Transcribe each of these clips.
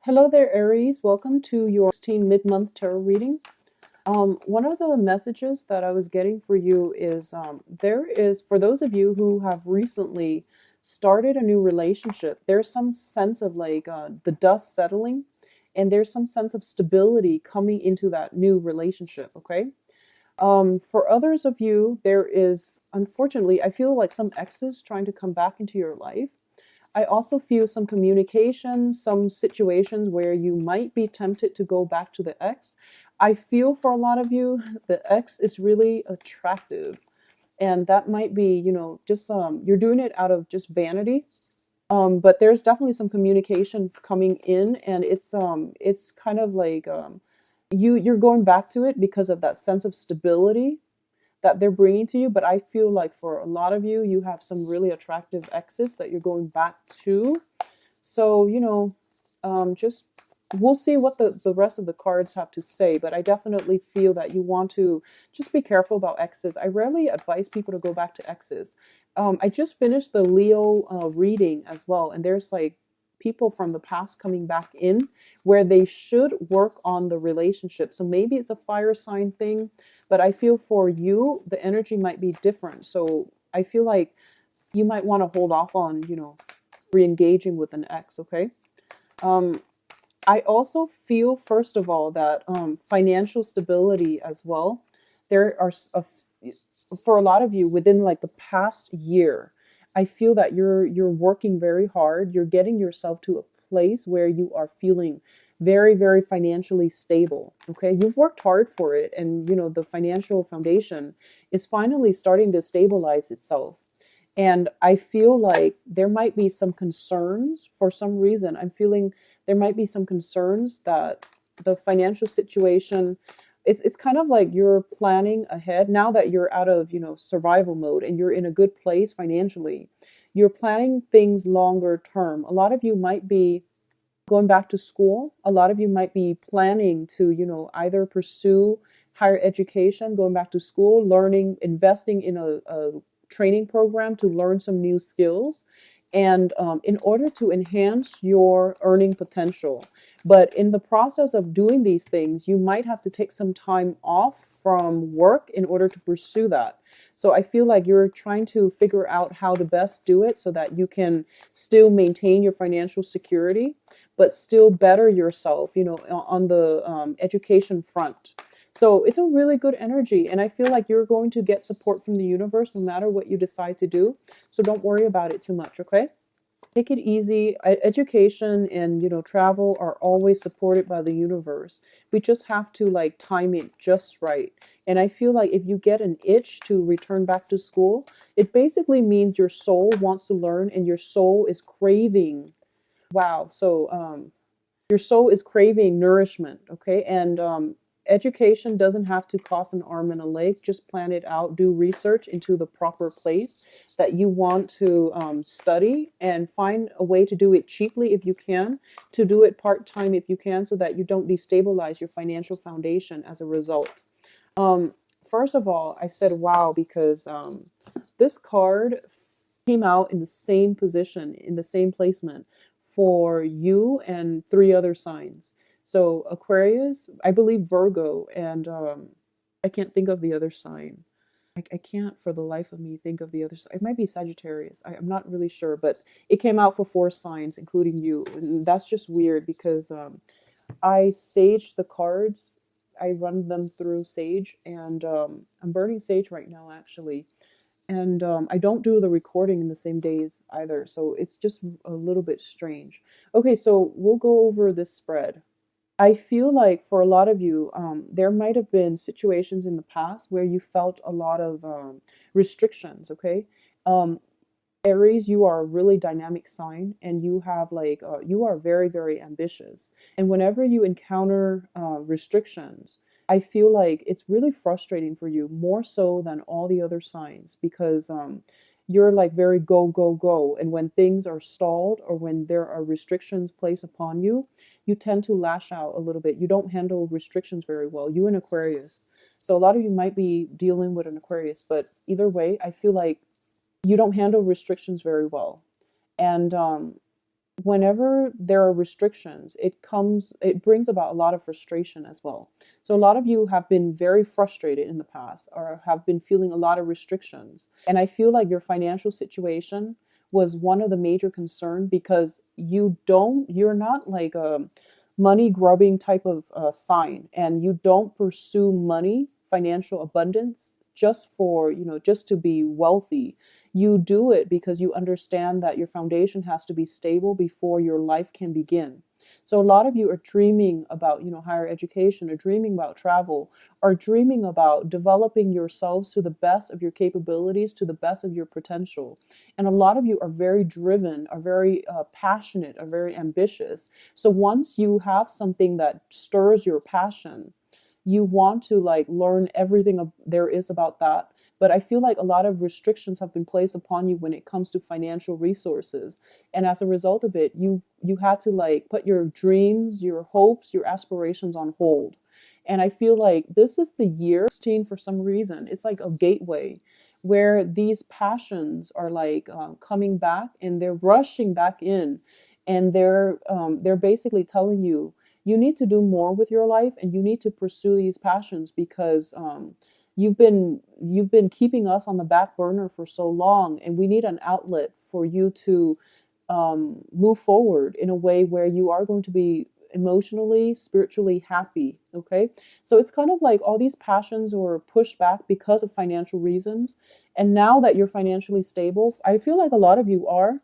Hello there, Aries. Welcome to your 16 mid-month tarot reading. One of the messages that I was getting for you is there is, for those of you who have recently started a new relationship, there's some sense of the dust settling, and there's some sense of stability coming into that new relationship, okay? For others of you, there is, unfortunately, I feel like some exes trying to come back into your life. I also feel some communication, some situations where you might be tempted to go back to the ex. I feel for a lot of you, the ex is really attractive. And that might be, just you're doing it out of just vanity. But there's definitely some communication coming in, and it's kind of like you're going back to it because of that sense of stability that they're bringing to you. But I feel like for a lot of you, you have some really attractive exes that you're going back to. So, just we'll see what the rest of the cards have to say. But I definitely feel that you want to just be careful about exes. I rarely advise people to go back to exes. I just finished the Leo reading as well, and there's like people from the past coming back in where they should work on the relationship. So maybe it's a fire sign thing, but I feel for you, the energy might be different. So I feel like you might want to hold off on, re-engaging with an ex, okay? Um, I also feel, first of all, that financial stability as well. There are, for a lot of you, within like the past year, I feel that you're working very hard. You're getting yourself to a place where you are feeling very, very financially stable. Okay, you've worked hard for it, and the financial foundation is finally starting to stabilize itself. And I feel like there might be some concerns for some reason. I'm feeling there might be some concerns that the financial situation, it's kind of like you're planning ahead now that you're out of, survival mode and you're in a good place financially. You're planning things longer term. A lot of you might be going back to school. A lot of you might be planning to, either pursue higher education, going back to school, learning, investing in a training program to learn some new skills, and in order to enhance your earning potential. But in the process of doing these things, you might have to take some time off from work in order to pursue that. So I feel like you're trying to figure out how to best do it so that you can still maintain your financial security, but still better yourself, on the education front. So it's a really good energy. And I feel like you're going to get support from the universe no matter what you decide to do. So don't worry about it too much, okay? Take it easy. Education and, travel are always supported by the universe. We just have to like time it just right. And I feel like if you get an itch to return back to school, it basically means your soul wants to learn and your soul is craving. Wow. So, your soul is craving nourishment, okay? And education doesn't have to cost an arm and a leg. Just plan it out, do research into the proper place that you want to study, and find a way to do it cheaply if you can, to do it part-time if you can, so that you don't destabilize your financial foundation as a result. um, First of all, I said wow because this card came out in the same position, in the same placement for you and three other signs. So Aquarius, I believe Virgo, and I can't think of the other sign. I can't for the life of me think of the other sign. It might be Sagittarius. I'm not really sure, but it came out for four signs, including you. And that's just weird because I saged the cards. I run them through Sage, and I'm burning Sage right now, actually. And I don't do the recording in the same days either, so it's just a little bit strange. Okay, so we'll go over this spread. I feel like for a lot of you, there might have been situations in the past where you felt a lot of restrictions, okay? Um, Aries, you are a really dynamic sign, and you have you are very, very ambitious. And whenever you encounter restrictions, I feel like it's really frustrating for you, more so than all the other signs, because you're like very go, go, go. And when things are stalled or when there are restrictions placed upon you, you tend to lash out a little bit. You don't handle restrictions very well. You and Aquarius. So a lot of you might be dealing with an Aquarius, but either way, I feel like you don't handle restrictions very well. And whenever there are restrictions, it brings about a lot of frustration as well. So a lot of you have been very frustrated in the past or have been feeling a lot of restrictions. And I feel like your financial situation was one of the major concern because you're not like a money grubbing type of sign, and you don't pursue money, financial abundance just for, just to be wealthy. You do it because you understand that your foundation has to be stable before your life can begin. So a lot of you are dreaming about, higher education, or dreaming about travel, or dreaming about developing yourselves to the best of your capabilities, to the best of your potential. And a lot of you are very driven, are very passionate, are very ambitious. So once you have something that stirs your passion, you want to like learn everything there is about that. But I feel like a lot of restrictions have been placed upon you when it comes to financial resources, and as a result of it, you had to like put your dreams, your hopes, your aspirations on hold. And I feel like this is the year 16 for some reason. It's like a gateway where these passions are like coming back, and they're rushing back in, and they're basically telling you you need to do more with your life, and you need to pursue these passions because you've been keeping us on the back burner for so long, and we need an outlet for you to move forward in a way where you are going to be emotionally, spiritually happy. Okay, so it's kind of like all these passions were pushed back because of financial reasons, and now that you're financially stable, I feel like a lot of you are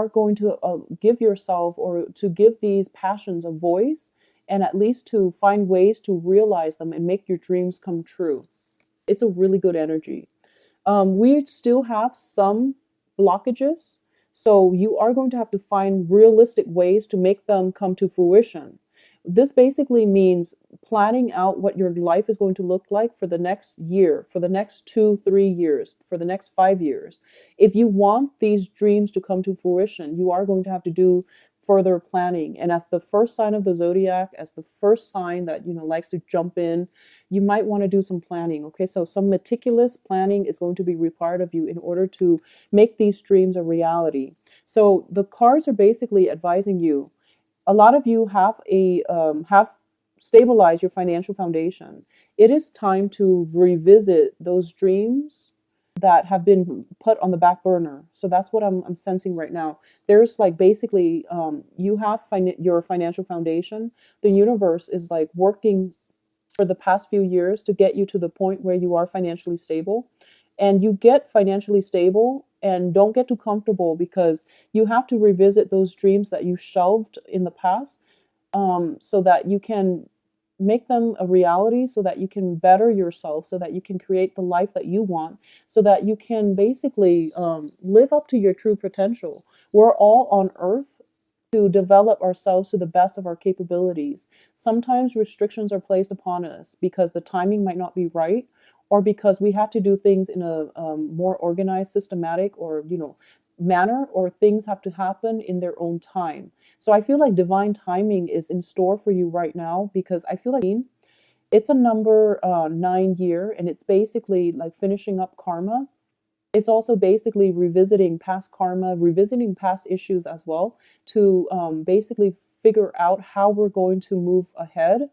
going to give yourself, or to give these passions a voice, and at least to find ways to realize them and make your dreams come true. It's a really good energy. We still have some blockages, so you are going to have to find realistic ways to make them come to fruition. This basically means planning out what your life is going to look like for the next year, for the next 2, 3 years, for the next 5 years. If you want these dreams to come to fruition, you are going to have to do further planning. And as the first sign of the zodiac, as the first sign that likes to jump in, you might want to do some planning. Okay, so some meticulous planning is going to be required of you in order to make these dreams a reality. So the cards are basically advising you. A lot of you have stabilized your financial foundation. It is time to revisit those dreams that have been put on the back burner. So that's what I'm sensing right now. There's like basically you have your financial foundation. The universe is like working for the past few years to get you to the point where you are financially stable. And you get financially stable and don't get too comfortable, because you have to revisit those dreams that you shelved in the past, so that you can make them a reality, so that you can better yourself, so that you can create the life that you want, so that you can basically live up to your true potential. We're all on earth to develop ourselves to the best of our capabilities. Sometimes restrictions are placed upon us because the timing might not be right, or because we have to do things in a more organized, systematic, or manner, or things have to happen in their own time. So I feel like divine timing is in store for you right now, because I feel like it's a number 9 year, and it's basically like finishing up karma. It's also basically revisiting past karma, revisiting past issues as well, to basically figure out how we're going to move ahead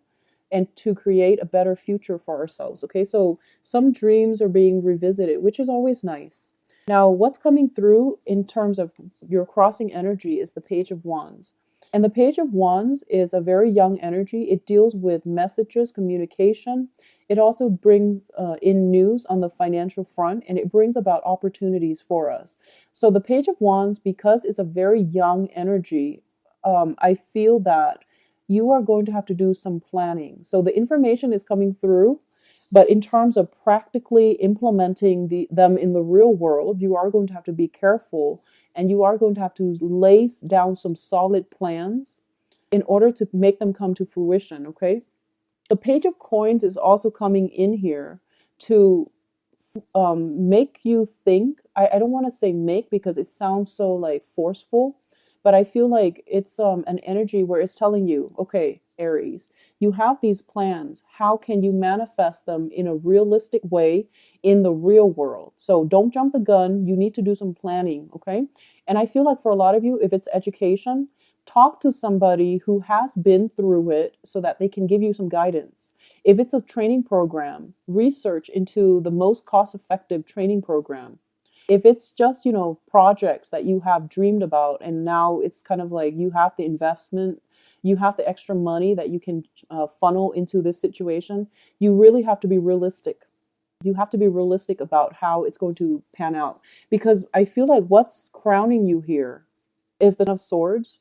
and to create a better future for ourselves. Okay, so some dreams are being revisited, which is always nice. Now, what's coming through in terms of your crossing energy is the Page of Wands. And the Page of Wands is a very young energy. It deals with messages, communication. It also brings in news on the financial front, and it brings about opportunities for us. So the Page of Wands, because it's a very young energy, I feel that you are going to have to do some planning. So the information is coming through, but in terms of practically implementing them in the real world, you are going to have to be careful, and you are going to have to lay down some solid plans in order to make them come to fruition. Okay. The Page of Coins is also coming in here to make you think. I don't want to say make, because it sounds so like forceful, but I feel like it's an energy where it's telling you, okay, Aries. You have these plans. How can you manifest them in a realistic way in the real world? So don't jump the gun. You need to do some planning, okay? And I feel like for a lot of you, if it's education, talk to somebody who has been through it so that they can give you some guidance. If it's a training program, research into the most cost effective training program. If it's just, projects that you have dreamed about and now it's kind of like you have the investment, you have the extra money that you can funnel into this situation, you really have to be realistic. You have to be realistic about how it's going to pan out. Because I feel like what's crowning you here is the Ten of Swords,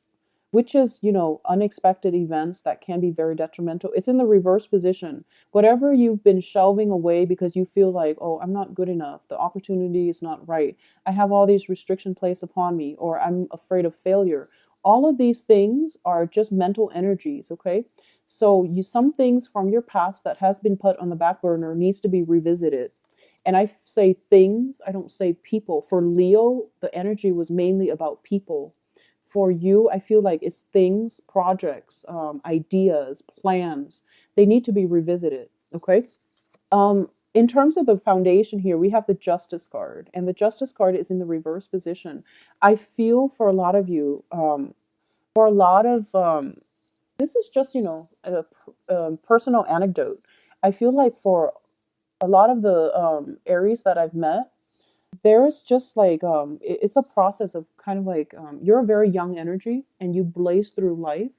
which is, unexpected events that can be very detrimental. It's in the reverse position. Whatever you've been shelving away because you feel like, oh, I'm not good enough, the opportunity is not right, I have all these restrictions placed upon me, or I'm afraid of failure. All of these things are just mental energies, okay? So some things from your past that has been put on the back burner needs to be revisited. And I say things, I don't say people. For Leo, the energy was mainly about people. For you, I feel like it's things, projects, ideas, plans. They need to be revisited. Okay. In terms of the foundation here, we have the Justice card, and the Justice card is in the reverse position. I feel for a lot of you, for a lot of this is just a personal anecdote. I feel like for a lot of the Aries that I've met, there is just like it's a process of kind of like you're a very young energy and you blaze through life.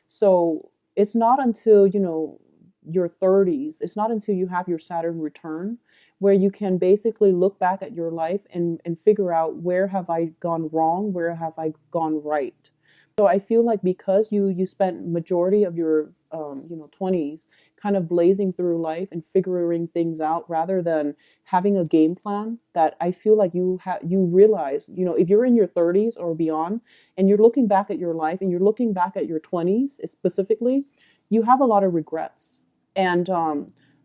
So it's not until your 30s, it's not until you have your Saturn return where you can basically look back at your life and figure out, where have I gone wrong, where have I gone right. So I feel like because you spent majority of your 20s kind of blazing through life and figuring things out rather than having a game plan, that I feel like you realize, if you're in your 30s or beyond and you're looking back at your life and you're looking back at your 20s specifically, you have a lot of regrets. And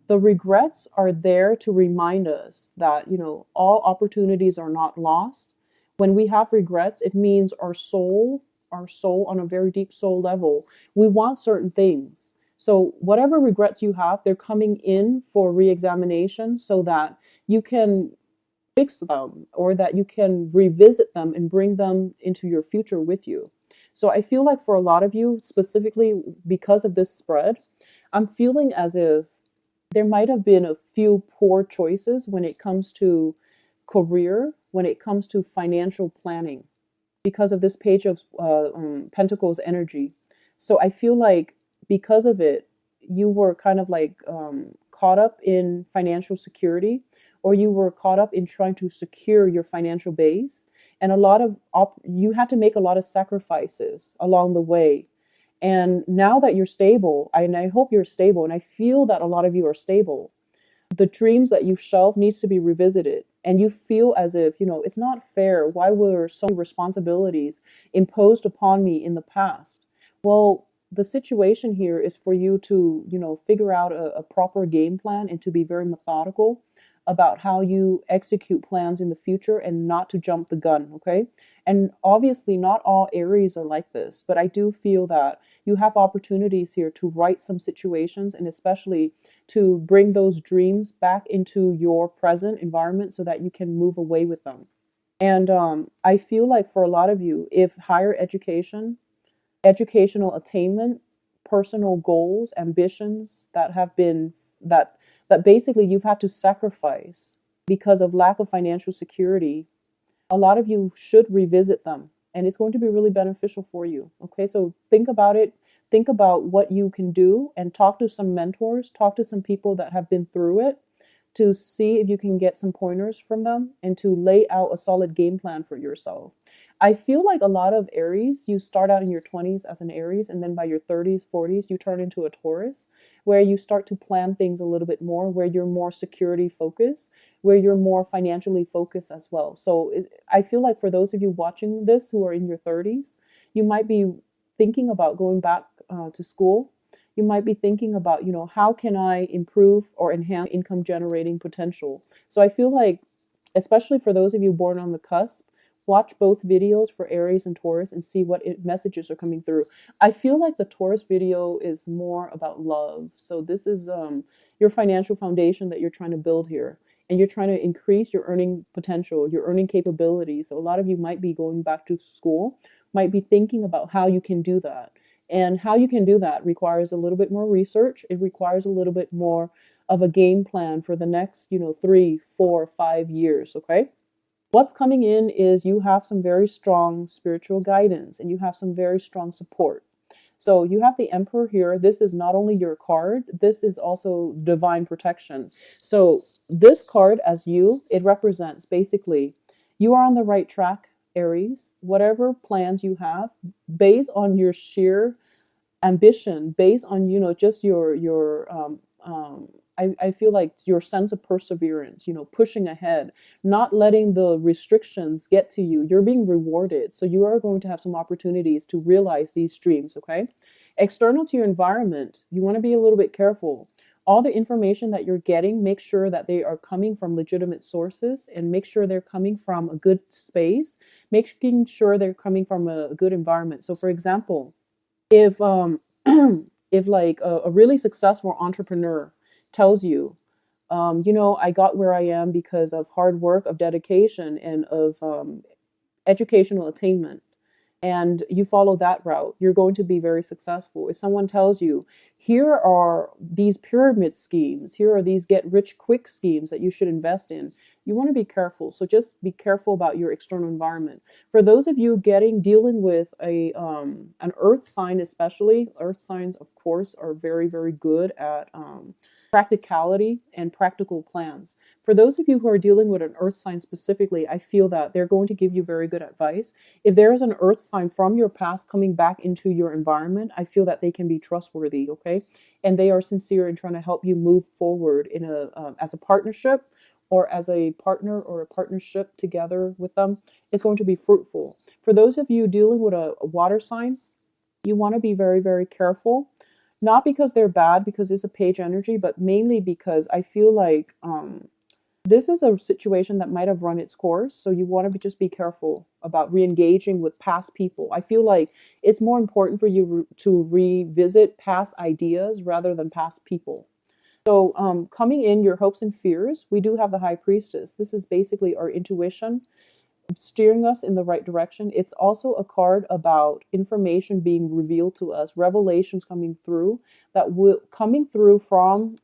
the regrets are there to remind us that, all opportunities are not lost. When we have regrets, it means our soul on a very deep soul level, we want certain things. So whatever regrets you have, they're coming in for re-examination so that you can fix them, or that you can revisit them and bring them into your future with you. So I feel like for a lot of you, specifically because of this spread, I'm feeling as if there might have been a few poor choices when it comes to career, when it comes to financial planning, because of this Page of Pentacles energy. So I feel like because of it, you were kind of like caught up in financial security, or you were caught up in trying to secure your financial base. And you had to make a lot of sacrifices along the way. And now that you're stable, and I hope you're stable, and I feel that a lot of you are stable, the dreams that you've shelved needs to be revisited, and you feel as if it's not fair, why were so many responsibilities imposed upon me in the past. Well, the situation here is for you to figure out a proper game plan and to be very methodical about how you execute plans in the future and not to jump the gun. Okay. And obviously not all Aries are like this, but I do feel that you have opportunities here to right some situations, and especially to bring those dreams back into your present environment so that you can move away with them. And I feel like for a lot of you, if higher education, educational attainment, personal goals, ambitions that have been that basically you've had to sacrifice because of lack of financial security, a lot of you should revisit them, and it's going to be really beneficial for you. Okay, so think about it. Think about what you can do and talk to some mentors, talk to some people that have been through it, to see if you can get some pointers from them and to lay out a solid game plan for yourself. I feel like a lot of Aries, you start out in your 20s as an Aries, and then by your 30s, 40s, you turn into a Taurus, where you start to plan things a little bit more, where you're more security focused, where you're more financially focused as well. So I feel like for those of you watching this who are in your 30s, you might be thinking about going back to school. You might be thinking about, how can I improve or enhance income generating potential? So I feel like, especially for those of you born on the cusp, Watch both videos for Aries and Taurus and see what messages are coming through. I feel like the Taurus video is more about love. So this is your financial foundation that you're trying to build here. And you're trying to increase your earning potential, your earning capability. So a lot of you might be going back to school, might be thinking about how you can do that. And how you can do that requires a little bit more research. It requires a little bit more of a game plan for the next, 3, 4, 5 years. Okay. What's coming in is you have some very strong spiritual guidance and you have some very strong support. So you have the Emperor here. This is not only your card, this is also divine protection. So this card, as it represents basically you are on the right track, Aries. Whatever plans you have, based on your sheer ambition, based on just I feel like your sense of perseverance, pushing ahead, not letting the restrictions get to you. You're being rewarded, so you are going to have some opportunities to realize these dreams. Okay, external to your environment, you want to be a little bit careful. All the information that you're getting, make sure that they are coming from legitimate sources and make sure they're coming from a good space, making sure they're coming from a good environment. So for example, if if like a really successful entrepreneur tells you, I got where I am because of hard work, of dedication, and of educational attainment, and you follow that route, you're going to be very successful. If someone tells you, here are these pyramid schemes, here are these get rich quick schemes that you should invest in, you want to be careful. So just be careful about your external environment. For those of you dealing with an earth sign, especially earth signs, of course, are very, very good at practicality and practical plans. For those of you who are dealing with an earth sign specifically, I feel that they're going to give you very good advice. If there is an earth sign from your past coming back into your environment, I feel that they can be trustworthy, okay? And they are sincere in trying to help you move forward in as a partnership or as a partner or a partnership together with them. It's going to be fruitful. For those of you dealing with a water sign, you want to be very, very careful. Not because they're bad, because it's a page energy, but mainly because I feel like this is a situation that might have run its course. So you want to just be careful about re-engaging with past people. I feel like it's more important for you to revisit past ideas rather than past people. So coming in your hopes and fears, we do have the High Priestess. This is basically our intuition steering us in the right direction. It's also a card about information being revealed to us, revelations coming through that will coming through from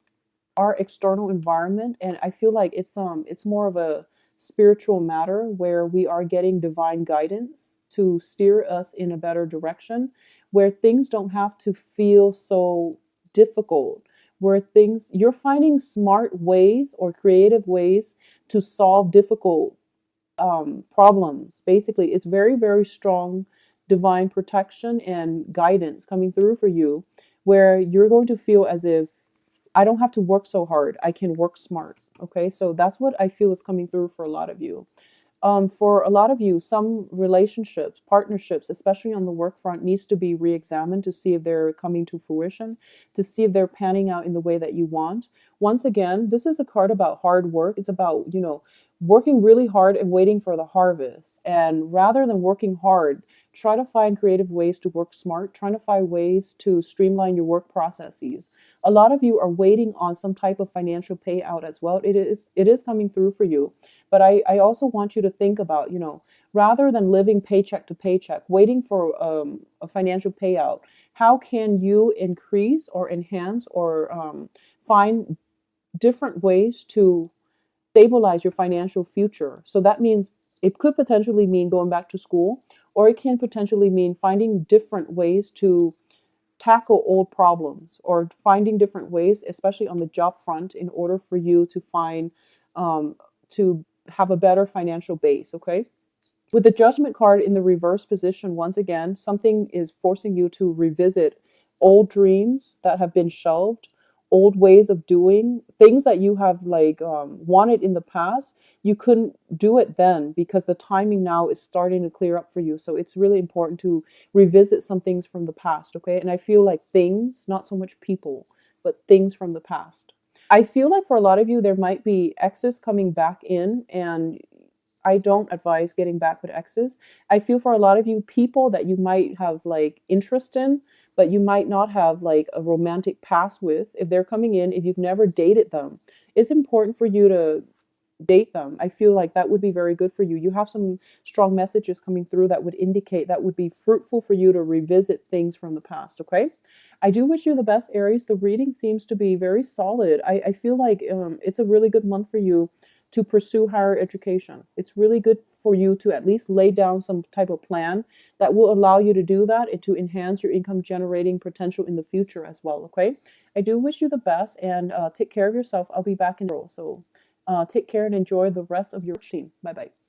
our external environment. And I feel like it's more of a spiritual matter where we are getting divine guidance to steer us in a better direction, where things don't have to feel so difficult, where things you're finding smart ways or creative ways to solve difficult problems. Basically, it's very, very strong divine protection and guidance coming through for you, where you're going to feel as if I don't have to work so hard. I can work smart. Okay, so that's what I feel is coming through for a lot of you. For a lot of you, some relationships, partnerships, especially on the work front, needs to be re-examined to see if they're coming to fruition, to see if they're panning out in the way that you want. Once again, this is a card about hard work. It's about, working really hard and waiting for the harvest. And rather than working hard, try to find creative ways to work smart, trying to find ways to streamline your work processes. A lot of you are waiting on some type of financial payout as well. It is coming through for you. But I also want you to think about, rather than living paycheck to paycheck, waiting for a financial payout, how can you increase or enhance or find different ways to stabilize your financial future? So that means it could potentially mean going back to school, or it can potentially mean finding different ways to tackle old problems or finding different ways, especially on the job front, in order for you to find to have a better financial base. Okay. With the Judgment card in the reverse position, once again, something is forcing you to revisit old dreams that have been shelved, old ways of doing things that you have wanted in the past. You couldn't do it then because the timing now is starting to clear up for you. So it's really important to revisit some things from the past, okay? And I feel like things, not so much people, but things from the past. I feel like for a lot of you, there might be exes coming back in, and I don't advise getting back with exes. I feel for a lot of you, people that you might have like interest in, but you might not have like a romantic past with, if they're coming in, if you've never dated them, it's important for you to date them. I feel like that would be very good for you. You have some strong messages coming through that would indicate that would be fruitful for you to revisit things from the past, okay? I do wish you the best, Aries. The reading seems to be very solid. I feel like it's a really good month for you to pursue higher education. It's really good for you to at least lay down some type of plan that will allow you to do that and to enhance your income generating potential in the future as well, okay? I do wish you the best, and take care of yourself. I'll be back in a row. So take care and enjoy the rest of your routine. Bye bye.